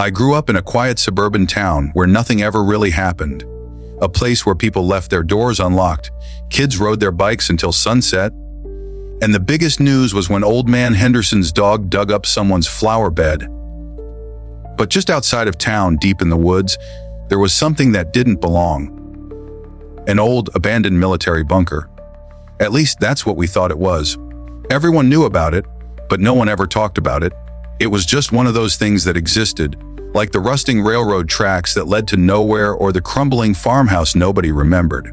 I grew up in a quiet suburban town where nothing ever really happened. A place where people left their doors unlocked, kids rode their bikes until sunset, and the biggest news was when old man Henderson's dog dug up someone's flower bed. But just outside of town, deep in the woods, there was something that didn't belong. An old, abandoned military bunker. At least that's what we thought it was. Everyone knew about it, but no one ever talked about it. It was just one of those things that existed, like the rusting railroad tracks that led to nowhere or the crumbling farmhouse nobody remembered.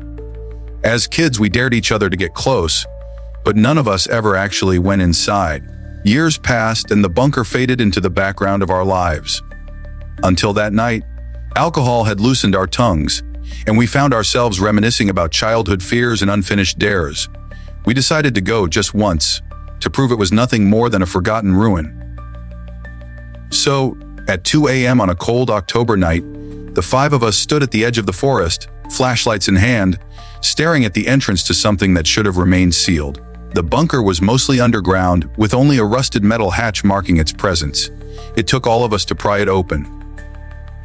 As kids, we dared each other to get close, but none of us ever actually went inside. Years passed and the bunker faded into the background of our lives. Until that night, alcohol had loosened our tongues, and we found ourselves reminiscing about childhood fears and unfinished dares. We decided to go just once, to prove it was nothing more than a forgotten ruin. So, at 2 a.m. on a cold October night, the five of us stood at the edge of the forest, flashlights in hand, staring at the entrance to something that should have remained sealed. The bunker was mostly underground, with only a rusted metal hatch marking its presence. It took all of us to pry it open.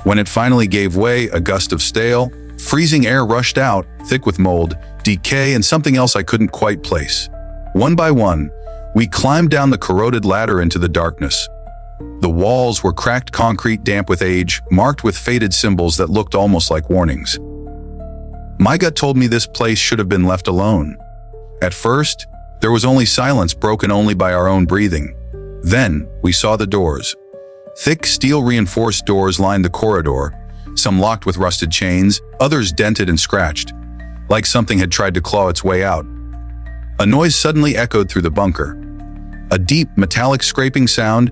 When it finally gave way, a gust of stale, freezing air rushed out, thick with mold, decay, and something else I couldn't quite place. One by one, we climbed down the corroded ladder into the darkness. The walls were cracked concrete, damp with age, marked with faded symbols that looked almost like warnings. My gut told me this place should have been left alone. At first, there was only silence, broken only by our own breathing. Then, we saw the doors. Thick, steel-reinforced doors lined the corridor, some locked with rusted chains, others dented and scratched, like something had tried to claw its way out. A noise suddenly echoed through the bunker. A deep, metallic scraping sound,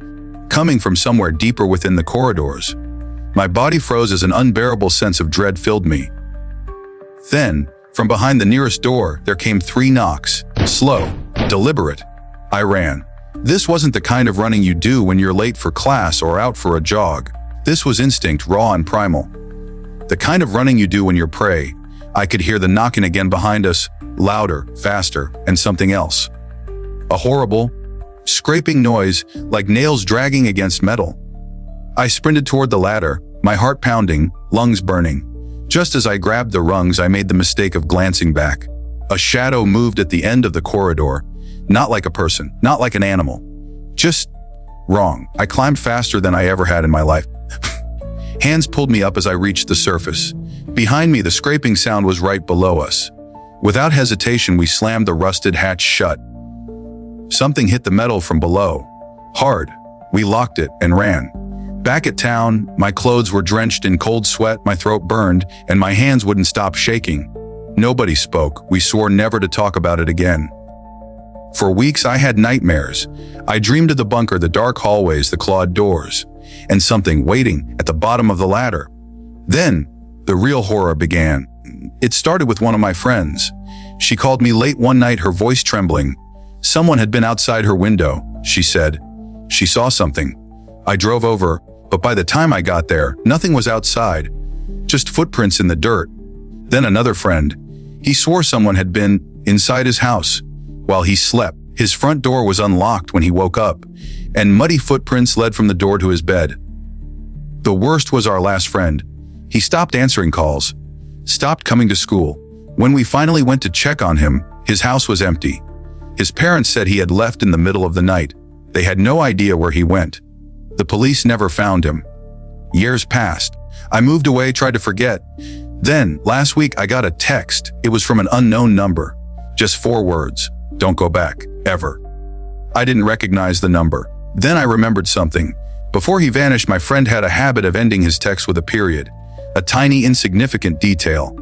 coming from somewhere deeper within the corridors. My body froze as an unbearable sense of dread filled me. Then, from behind the nearest door, there came 3 knocks. Slow, deliberate. I ran. This wasn't the kind of running you do when you're late for class or out for a jog. This was instinct, raw and primal. The kind of running you do when you're prey. I could hear the knocking again behind us, louder, faster, and something else. A horrible, scraping noise, like nails dragging against metal. I sprinted toward the ladder, my heart pounding, lungs burning. Just as I grabbed the rungs, I made the mistake of glancing back. A shadow moved at the end of the corridor, not like a person, not like an animal. Just wrong. I climbed faster than I ever had in my life. Hands pulled me up as I reached the surface. Behind me, the scraping sound was right below us. Without hesitation, we slammed the rusted hatch shut. Something hit the metal from below. Hard. We locked it and ran. Back at town, my clothes were drenched in cold sweat, my throat burned, and my hands wouldn't stop shaking. Nobody spoke. We swore never to talk about it again. For weeks, I had nightmares. I dreamed of the bunker, the dark hallways, the clawed doors, and something waiting at the bottom of the ladder. Then, the real horror began. It started with one of my friends. She called me late one night, her voice trembling. Someone had been outside her window, she said. She saw something. I drove over, but by the time I got there, nothing was outside, just footprints in the dirt. Then another friend. He swore someone had been inside his house while he slept. His front door was unlocked when he woke up, and muddy footprints led from the door to his bed. The worst was our last friend. He stopped answering calls, stopped coming to school. When we finally went to check on him, his house was empty. His parents said he had left in the middle of the night. They had no idea where he went. The police never found him. Years passed. I moved away, tried to forget. Then, last week, I got a text. It was from an unknown number. Just 4 words. Don't go back. Ever. I didn't recognize the number. Then I remembered something. Before he vanished, my friend had a habit of ending his text with a period. A tiny, insignificant detail.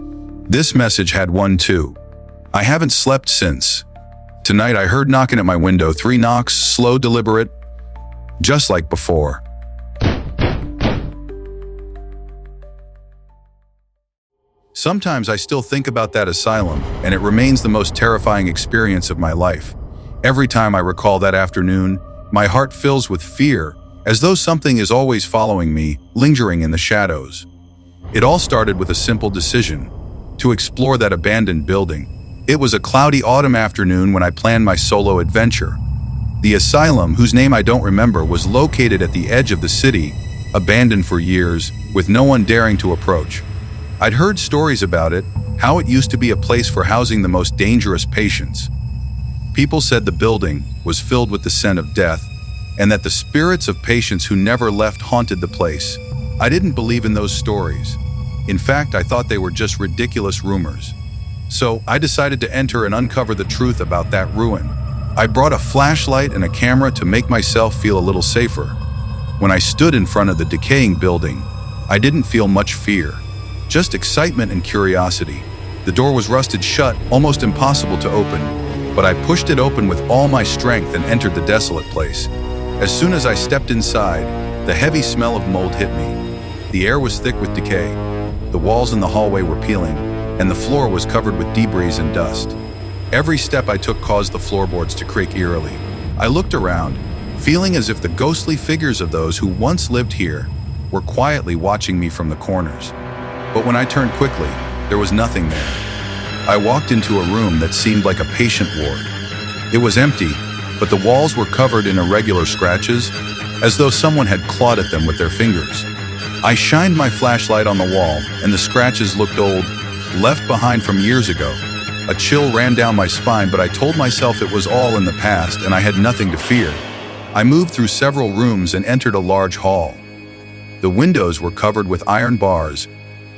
This message had one too. I haven't slept since. Tonight I heard knocking at my window. 3 knocks, slow, deliberate, just like before. Sometimes I still think about that asylum, and it remains the most terrifying experience of my life. Every time I recall that afternoon, my heart fills with fear, as though something is always following me, lingering in the shadows. It all started with a simple decision: to explore that abandoned building. It was a cloudy autumn afternoon when I planned my solo adventure. The asylum, whose name I don't remember, was located at the edge of the city, abandoned for years, with no one daring to approach. I'd heard stories about it, how it used to be a place for housing the most dangerous patients. People said the building was filled with the scent of death, and that the spirits of patients who never left haunted the place. I didn't believe in those stories. In fact, I thought they were just ridiculous rumors. So I decided to enter and uncover the truth about that ruin. I brought a flashlight and a camera to make myself feel a little safer. When I stood in front of the decaying building, I didn't feel much fear, just excitement and curiosity. The door was rusted shut, almost impossible to open, but I pushed it open with all my strength and entered the desolate place. As soon as I stepped inside, the heavy smell of mold hit me. The air was thick with decay. The walls in the hallway were peeling, and the floor was covered with debris and dust. Every step I took caused the floorboards to creak eerily. I looked around, feeling as if the ghostly figures of those who once lived here were quietly watching me from the corners. But when I turned quickly, there was nothing there. I walked into a room that seemed like a patient ward. It was empty, but the walls were covered in irregular scratches, as though someone had clawed at them with their fingers. I shined my flashlight on the wall, and the scratches looked old, left behind from years ago. A chill ran down my spine, but I told myself it was all in the past and I had nothing to fear. I moved through several rooms and entered a large hall. The windows were covered with iron bars,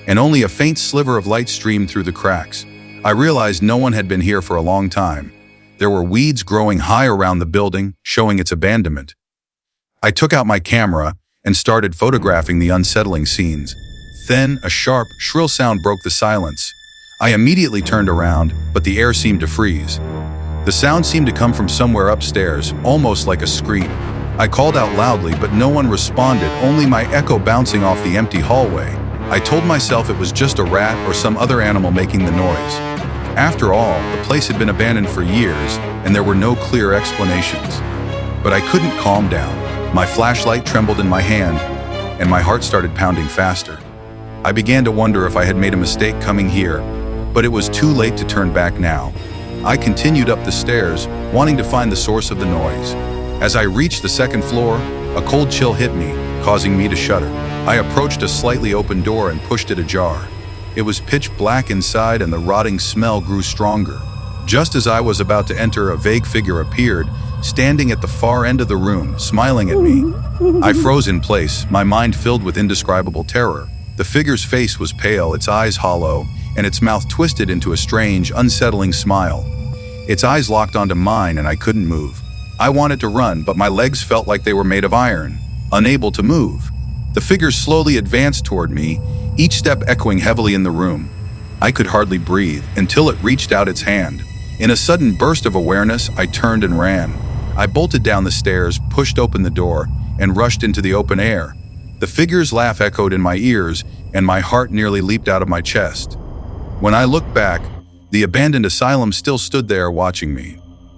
and only a faint sliver of light streamed through the cracks. I realized no one had been here for a long time. There were weeds growing high around the building, showing its abandonment. I took out my camera and started photographing the unsettling scenes. Then, a sharp, shrill sound broke the silence. I immediately turned around, but the air seemed to freeze. The sound seemed to come from somewhere upstairs, almost like a scream. I called out loudly, but no one responded, only my echo bouncing off the empty hallway. I told myself it was just a rat or some other animal making the noise. After all, the place had been abandoned for years, and there were no clear explanations. But I couldn't calm down. My flashlight trembled in my hand, and my heart started pounding faster. I began to wonder if I had made a mistake coming here, but it was too late to turn back now. I continued up the stairs, wanting to find the source of the noise. As I reached the second floor, a cold chill hit me, causing me to shudder. I approached a slightly open door and pushed it ajar. It was pitch black inside and the rotting smell grew stronger. Just as I was about to enter, a vague figure appeared, standing at the far end of the room, smiling at me. I froze in place, my mind filled with indescribable terror. The figure's face was pale, its eyes hollow, and its mouth twisted into a strange, unsettling smile. Its eyes locked onto mine and I couldn't move. I wanted to run, but my legs felt like they were made of iron, unable to move. The figure slowly advanced toward me, each step echoing heavily in the room. I could hardly breathe until it reached out its hand. In a sudden burst of awareness, I turned and ran. I bolted down the stairs, pushed open the door, and rushed into the open air. The figure's laugh echoed in my ears, and my heart nearly leaped out of my chest. When I looked back, the abandoned asylum still stood there watching me.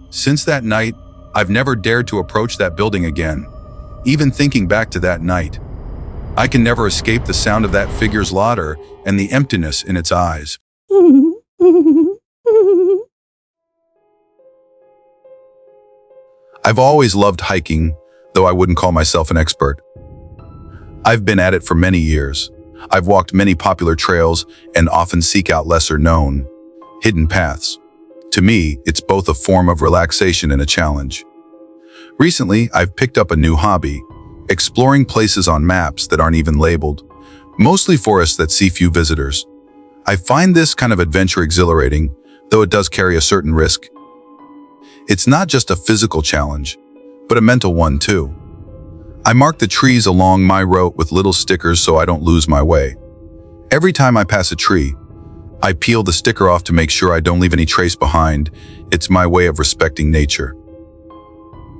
Since that night, I've never dared to approach that building again. Even thinking back to that night, I can never escape the sound of that figure's laughter and the emptiness in its eyes. I've always loved hiking, though I wouldn't call myself an expert. I've been at it for many years. I've walked many popular trails and often seek out lesser-known, hidden paths. To me, it's both a form of relaxation and a challenge. Recently, I've picked up a new hobby, exploring places on maps that aren't even labeled, mostly forests that see few visitors. I find this kind of adventure exhilarating, though it does carry a certain risk. It's not just a physical challenge, but a mental one too. I mark the trees along my route with little stickers so I don't lose my way. Every time I pass a tree, I peel the sticker off to make sure I don't leave any trace behind. It's my way of respecting nature.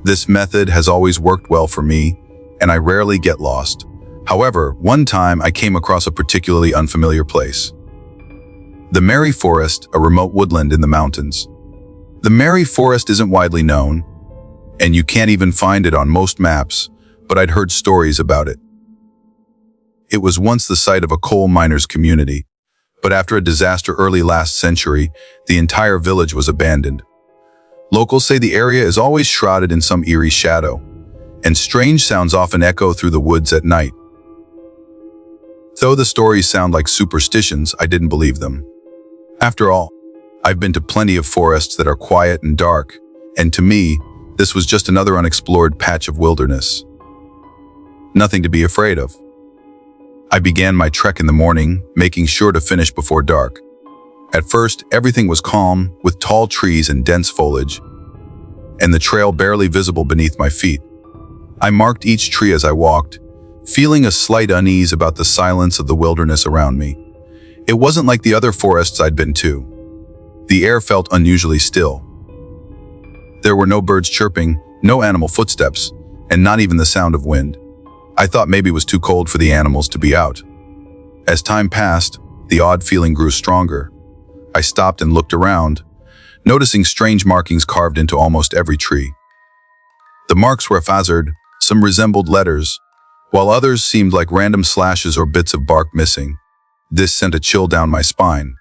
This method has always worked well for me, and I rarely get lost. However, one time I came across a particularly unfamiliar place. The Merry Forest, a remote woodland in the mountains. The Merry Forest isn't widely known, and you can't even find it on most maps, but I'd heard stories about it. It was once the site of a coal miners' community, but after a disaster early last century, the entire village was abandoned. Locals say the area is always shrouded in some eerie shadow, and strange sounds often echo through the woods at night. Though the stories sound like superstitions, I didn't believe them. After all, I've been to plenty of forests that are quiet and dark, and to me, this was just another unexplored patch of wilderness. Nothing to be afraid of. I began my trek in the morning, making sure to finish before dark. At first, everything was calm, with tall trees and dense foliage, and the trail barely visible beneath my feet. I marked each tree as I walked, feeling a slight unease about the silence of the wilderness around me. It wasn't like the other forests I'd been to. The air felt unusually still. There were no birds chirping, no animal footsteps, and not even the sound of wind. I thought maybe it was too cold for the animals to be out. As time passed, the odd feeling grew stronger. I stopped and looked around, noticing strange markings carved into almost every tree. The marks were haphazard, some resembled letters, while others seemed like random slashes or bits of bark missing. This sent a chill down my spine.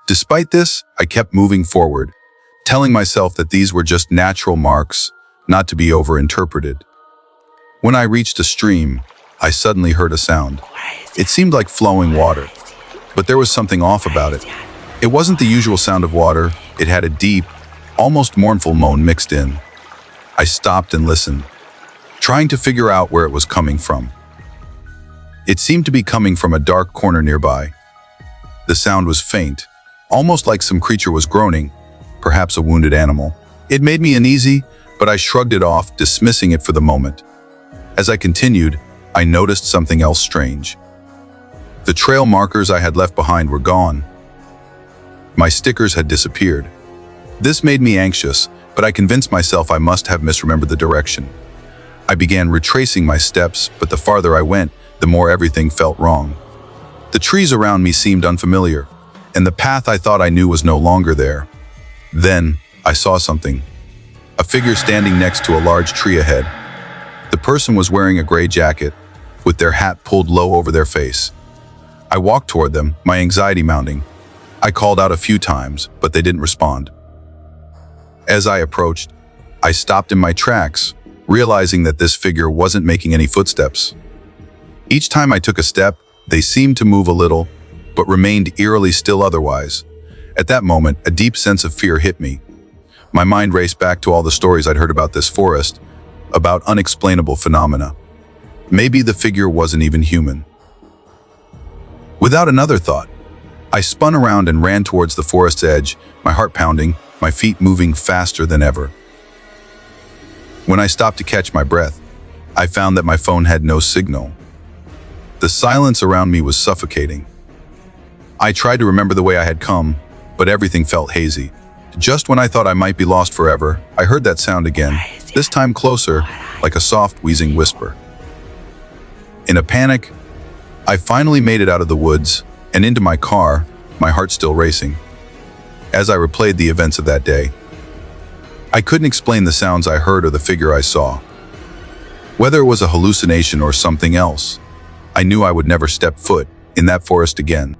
Despite this, I kept moving forward, telling myself that these were just natural marks, not to be overinterpreted. When I reached a stream, I suddenly heard a sound. It seemed like flowing water, but there was something off about it. It wasn't the usual sound of water. It had a deep, almost mournful moan mixed in. I stopped and listened, trying to figure out where it was coming from. It seemed to be coming from a dark corner nearby. The sound was faint, almost like some creature was groaning, perhaps a wounded animal. It made me uneasy, but I shrugged it off, dismissing it for the moment. As I continued, I noticed something else strange. The trail markers I had left behind were gone. My stickers had disappeared. This made me anxious, but I convinced myself I must have misremembered the direction. I began retracing my steps, but the farther I went, the more everything felt wrong. The trees around me seemed unfamiliar, and the path I thought I knew was no longer there. Then, I saw something. A figure standing next to a large tree ahead. The person was wearing a gray jacket, with their hat pulled low over their face. I walked toward them, my anxiety mounting. I called out a few times, but they didn't respond. As I approached, I stopped in my tracks, realizing that this figure wasn't making any footsteps. Each time I took a step, they seemed to move a little, but remained eerily still otherwise. At that moment, a deep sense of fear hit me. My mind raced back to all the stories I'd heard about this forest, about unexplainable phenomena. Maybe the figure wasn't even human. Without another thought, I spun around and ran towards the forest's edge, my heart pounding, my feet moving faster than ever. When I stopped to catch my breath, I found that my phone had no signal. The silence around me was suffocating. I tried to remember the way I had come, but everything felt hazy. Just when I thought I might be lost forever, I heard that sound again, this time closer, like a soft, wheezing whisper. In a panic, I finally made it out of the woods and into my car, my heart still racing. As I replayed the events of that day, I couldn't explain the sounds I heard or the figure I saw. Whether it was a hallucination or something else, I knew I would never step foot in that forest again.